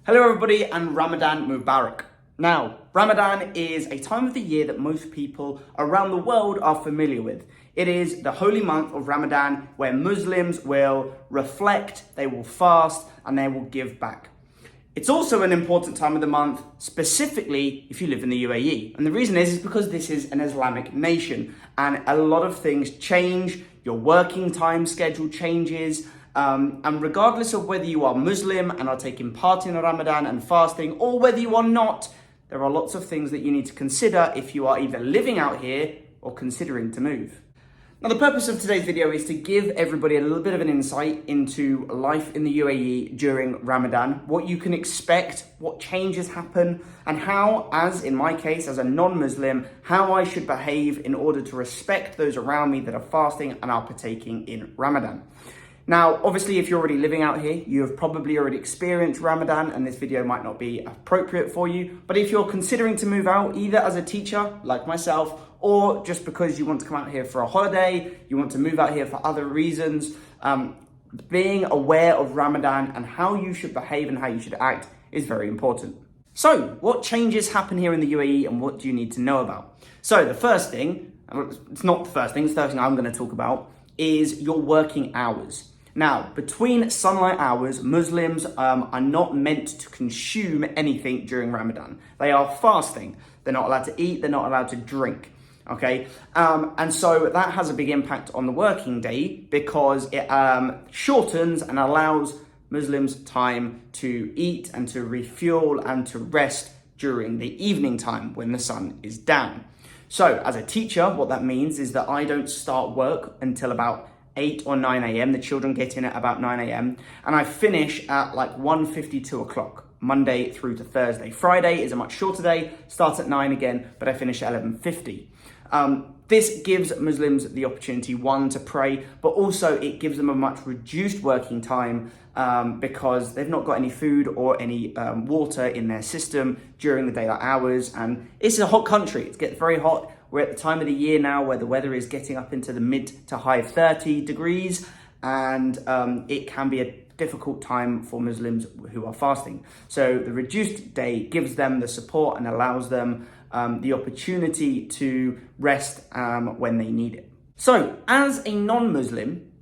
Hello everybody and Ramadan Mubarak. Now, Ramadan is a time of the year that most people around the world are familiar with. It is the holy month of Ramadan where Muslims will reflect, they will fast, and they will give back. It's also an important time of the month, specifically if you live in the UAE. And the reason is because this is an Islamic nation and a lot of things change, your working time schedule changes, and regardless of whether you are Muslim and are taking part in Ramadan and fasting, or whether you are not, there are lots of things that you need to consider if you are either living out here or considering to move. Now, the purpose of today's video is to give everybody a little bit of an insight into life in the UAE during Ramadan, what you can expect, what changes happen, and how, as in my case, as a non-Muslim, how I should behave in order to respect those around me that are fasting and are partaking in Ramadan. Now, obviously, if you're already living out here, you have probably already experienced Ramadan and this video might not be appropriate for you. But if you're considering to move out, either as a teacher, like myself, or just because you want to come out here for a holiday, you want to move out here for other reasons, being aware of Ramadan and how you should behave and how you should act is very important. So, what changes happen here in the UAE and what do you need to know about? So, the first thing, it's not the first thing, it's the first thing I'm going to talk about, is your working hours. Now, between sunlight hours, Muslims are not meant to consume anything during Ramadan. They are fasting. They're not allowed to eat. They're not allowed to drink. Okay? And so that has a big impact on the working day because it shortens and allows Muslims time to eat and to refuel and to rest during the evening time when the sun is down. So as a teacher, what that means is that I don't start work until about 8 or 9 a.m. The children get in at about 9 a.m. and I finish at like 1:52 o'clock, Monday through to Thursday. Friday is a much shorter day, starts at 9 again, but I finish at 11:50. This gives Muslims the opportunity, one, to pray, but also it gives them a much reduced working time because they've not got any food or any water in their system during the daylight hours. And it's a hot country. It gets very hot. We're at the time of the year now where the weather is getting up into the mid to high 30 degrees and it can be a difficult time for Muslims who are fasting. So the reduced day gives them the support and allows them the opportunity to rest when they need it. So as a non-Muslim,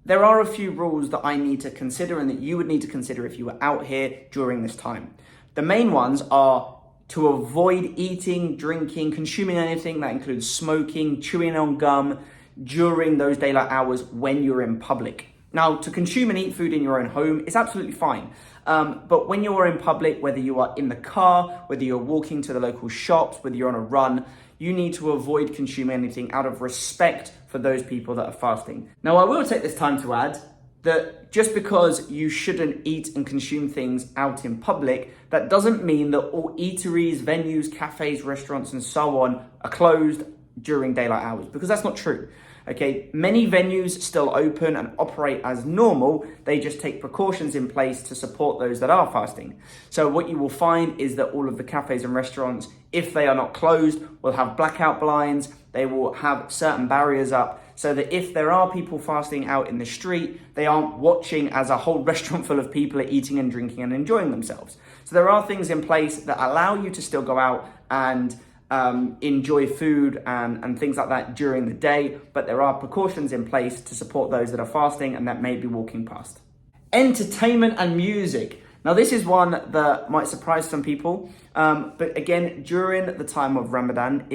there are a few rules that I need to consider and that you would need to consider if you were out here during this time. The main ones are to avoid eating, drinking, consuming anything that includes smoking, chewing on gum during those daylight hours when you're in public. Now, to consume and eat food in your own home is absolutely fine. But when you're in public, whether you are in the car, whether you're walking to the local shops, whether you're on a run, you need to avoid consuming anything out of respect for those people that are fasting. Now, I will take this time to add that just because you shouldn't eat and consume things out in public, that doesn't mean that all eateries, venues, cafes, restaurants, and so on are closed during daylight hours, because that's not true. Okay, many venues still open and operate as normal. They just take precautions in place to support those that are fasting. So what you will find is that all of the cafes and restaurants, if they are not closed, will have blackout blinds. They will have certain barriers up so that if there are people fasting out in the street, they aren't watching as a whole restaurant full of people are eating and drinking and enjoying themselves. So there are things in place that allow you to still go out and enjoy food and things like that during the day, but there are precautions in place to support those that are fasting and that may be walking past. Entertainment and music. Now, this is one that might surprise some people, but again, during the time of Ramadan,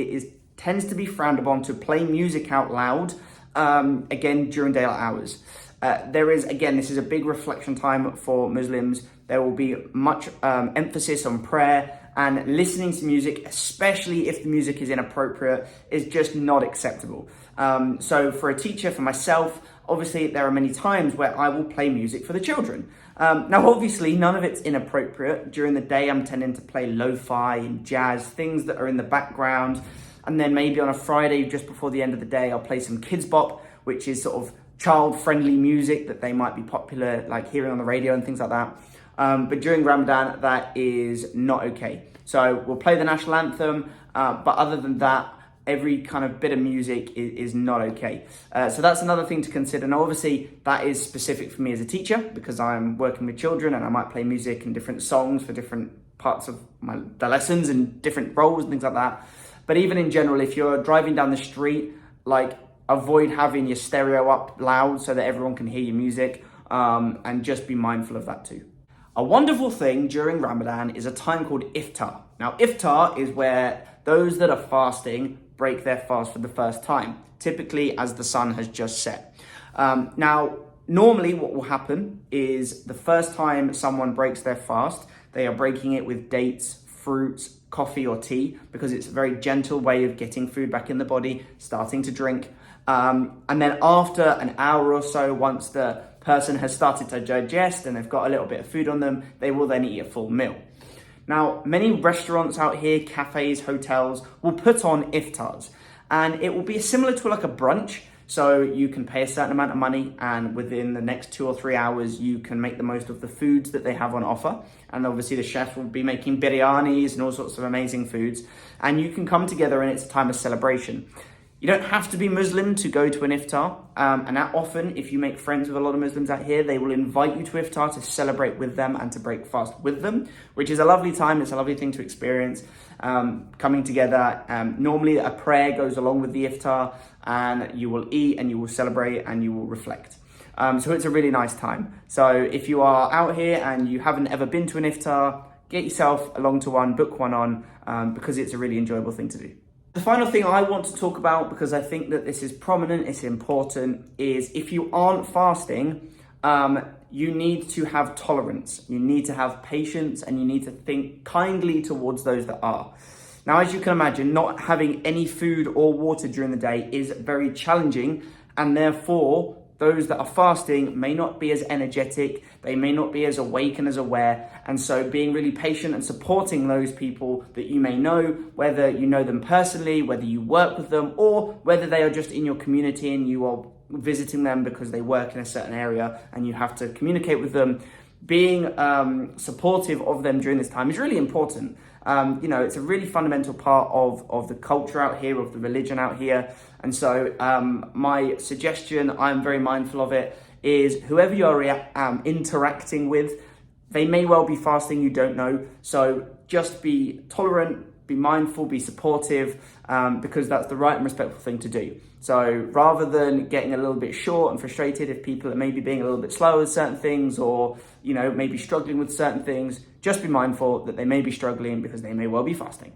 tends to be frowned upon to play music out loud, again, during daylight hours. This is a big reflection time for Muslims. There will be much emphasis on prayer, and listening to music, especially if the music is inappropriate, is just not acceptable. So for a teacher, for myself, obviously there are many times where I will play music for the children. Now, obviously, none of it's inappropriate. During the day, I'm tending to play lo-fi and jazz, things that are in the background. And then maybe on a Friday, just before the end of the day, I'll play some kids bop, which is sort of child-friendly music that they might be popular, like hearing on the radio and things like that. But during Ramadan, that is not okay. So we'll play the national anthem, but other than that, every kind of bit of music is not okay. So that's another thing to consider. Now, obviously, that is specific for me as a teacher because I'm working with children and I might play music and different songs for different parts of the lessons and different roles and things like that. But even in general, if you're driving down the street, like, avoid having your stereo up loud so that everyone can hear your music, and just be mindful of that too. A wonderful thing during Ramadan is a time called Iftar. Now, Iftar is where those that are fasting break their fast for the first time, typically as the sun has just set. Now, normally what will happen is the first time someone breaks their fast, they are breaking it with dates, fruits, coffee or tea, because it's a very gentle way of getting food back in the body, starting to drink. And then after an hour or so, once the person has started to digest and they've got a little bit of food on them, they will then eat a full meal. Now, many restaurants out here, cafes, hotels, will put on iftars, and it will be similar to like a brunch. So you can pay a certain amount of money, and within the next 2 or 3 hours, you can make the most of the foods that they have on offer. And obviously the chef will be making biryanis and all sorts of amazing foods, and you can come together and it's a time of celebration. You don't have to be Muslim to go to an iftar, and that often, if you make friends with a lot of Muslims out here, they will invite you to iftar to celebrate with them and to break fast with them, which is a lovely time. It's a lovely thing to experience, coming together. Normally a prayer goes along with the iftar, and you will eat and you will celebrate and you will reflect. So it's a really nice time. So if you are out here and you haven't ever been to an iftar, get yourself along to one, book one on, because it's a really enjoyable thing to do. The final thing I want to talk about, because I think that this is prominent, it's important, is if you aren't fasting, you need to have tolerance, you need to have patience, and you need to think kindly towards those that are. Now, as you can imagine, not having any food or water during the day is very challenging, and therefore those that are fasting may not be as energetic, they may not be as awake and as aware. And so being really patient and supporting those people that you may know, whether you know them personally, whether you work with them, or whether they are just in your community and you are visiting them because they work in a certain area and you have to communicate with them, being supportive of them during this time is really important. It's a really fundamental part of the culture out here, of the religion out here. And so my suggestion, I'm very mindful of it, is whoever you're interacting with, they may well be fasting, you don't know. So just be tolerant, be mindful, be supportive, because that's the right and respectful thing to do. So rather than getting a little bit short and frustrated if people are maybe being a little bit slow with certain things, or, maybe struggling with certain things, just be mindful that they may be struggling because they may well be fasting.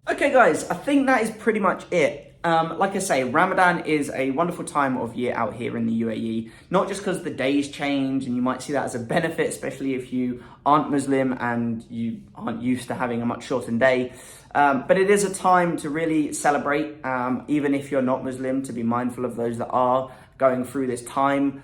Okay, guys, I think that is pretty much it. Like I say, Ramadan is a wonderful time of year out here in the UAE, not just because the days change, and you might see that as a benefit, especially if you aren't Muslim and you aren't used to having a much shortened day, but it is a time to really celebrate, even if you're not Muslim, to be mindful of those that are going through this time.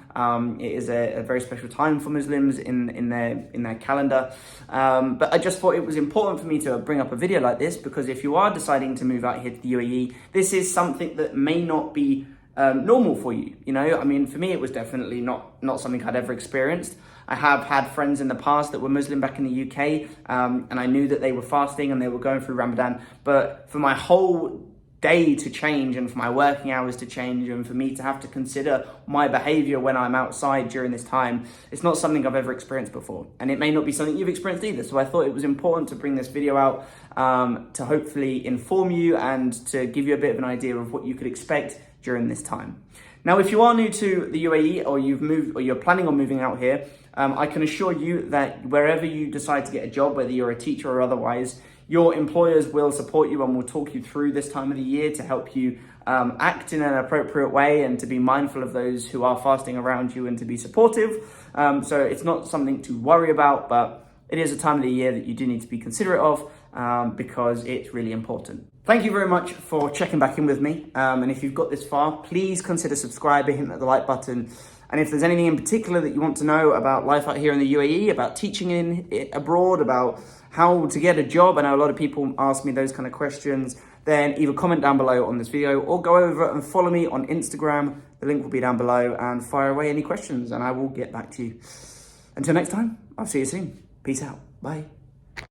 It is a very special time for Muslims in their calendar. But I just thought it was important for me to bring up a video like this, because if you are deciding to move out here to the UAE, this is something that may not be normal for you. For me, it was definitely not something I'd ever experienced. I have had friends in the past that were Muslim back in the UK, and I knew that they were fasting and they were going through Ramadan. But for my whole day to change, and for my working hours to change, and for me to have to consider my behavior when I'm outside during this time, it's not something I've ever experienced before, and it may not be something you've experienced either. So I thought it was important to bring this video out, to hopefully inform you and to give you a bit of an idea of what you could expect during this time. Now, if you are new to the UAE, or you've moved, or you're planning on moving out here, I can assure you that wherever you decide to get a job, whether you're a teacher or otherwise, your employers will support you and will talk you through this time of the year to help you act in an appropriate way, and to be mindful of those who are fasting around you, and to be supportive. So it's not something to worry about, but it is a time of the year that you do need to be considerate of, because it's really important. Thank you very much for checking back in with me. And if you've got this far, please consider subscribing, hit the like button. And if there's anything in particular that you want to know about life out here in the UAE, about teaching abroad, about how to get a job, I know a lot of people ask me those kind of questions, then either comment down below on this video or go over and follow me on Instagram. The link will be down below, and fire away any questions and I will get back to you. Until next time, I'll see you soon. Peace out. Bye.